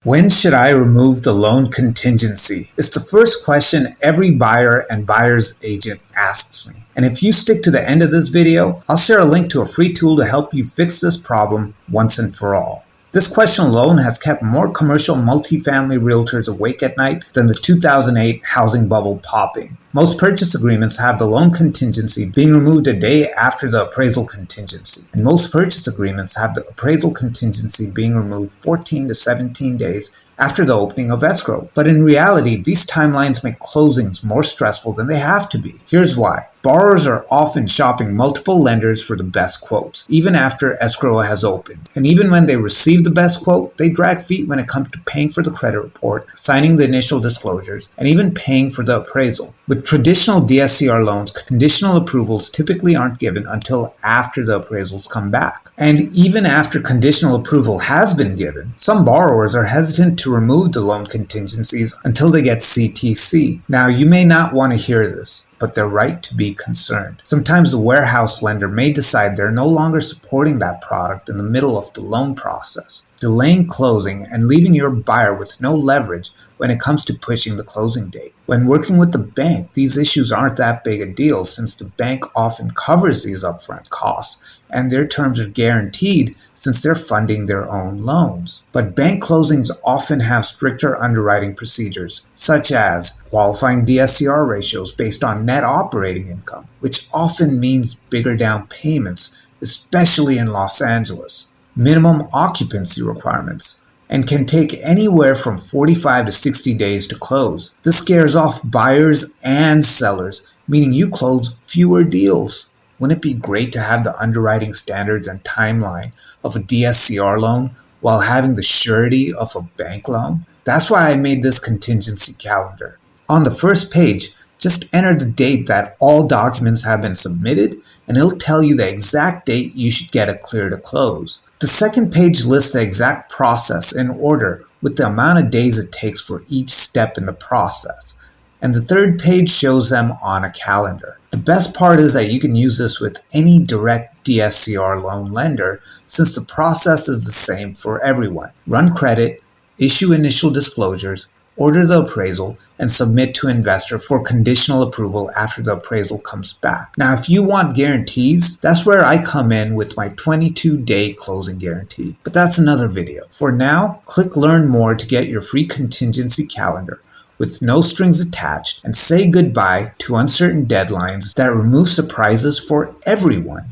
When should I remove the loan contingency? It's the first question every buyer and buyer's agent asks me. And if you stick to the end of this video, I'll share a link to a free tool to help you fix this problem once and for all. This question alone has kept more commercial multifamily realtors awake at night than the 2008 housing bubble popping. Most purchase agreements have the loan contingency being removed a day after the appraisal contingency, and most purchase agreements have the appraisal contingency being removed 14 to 17 days after the opening of escrow. But in reality, these timelines make closings more stressful than they have to be. Here's why. Borrowers are often shopping multiple lenders for the best quotes, even after escrow has opened. And even when they receive the best quote, they drag feet when it comes to paying for the credit report, signing the initial disclosures, and even paying for the appraisal. With traditional DSCR loans, conditional approvals typically aren't given until after the appraisals come back. And even after conditional approval has been given, some borrowers are hesitant to remove the loan contingencies until they get CTC. Now, you may not want to hear this, but they're right to be concerned. Sometimes the warehouse lender may decide they're no longer supporting that product in the middle of the loan process, delaying closing and leaving your buyer with no leverage when it comes to pushing the closing date. When working with the bank, these issues aren't that big a deal since the bank often covers these upfront costs and their terms are guaranteed since they're funding their own loans. But bank closings often have stricter underwriting procedures, such as qualifying DSCR ratios based on net operating income, which often means bigger down payments, especially in Los Angeles, minimum occupancy requirements, and can take anywhere from 45 to 60 days to close. This scares off buyers and sellers, meaning you close fewer deals. Wouldn't it be great to have the underwriting standards and timeline of a DSCR loan while having the surety of a bank loan? That's why I made this contingency calendar. On the first page, just enter the date that all documents have been submitted, and it'll tell you the exact date you should get a clear to close. The second page lists the exact process in order with the amount of days it takes for each step in the process. And the third page shows them on a calendar. The best part is that you can use this with any direct DSCR loan lender since the process is the same for everyone. Run credit, issue initial disclosures, order the appraisal, and submit to investor for conditional approval after the appraisal comes back. Now, if you want guarantees, that's where I come in with my 22-day closing guarantee. But that's another video. For now, click Learn More to get your free contingency calendar with no strings attached and say goodbye to uncertain deadlines that remove surprises for everyone.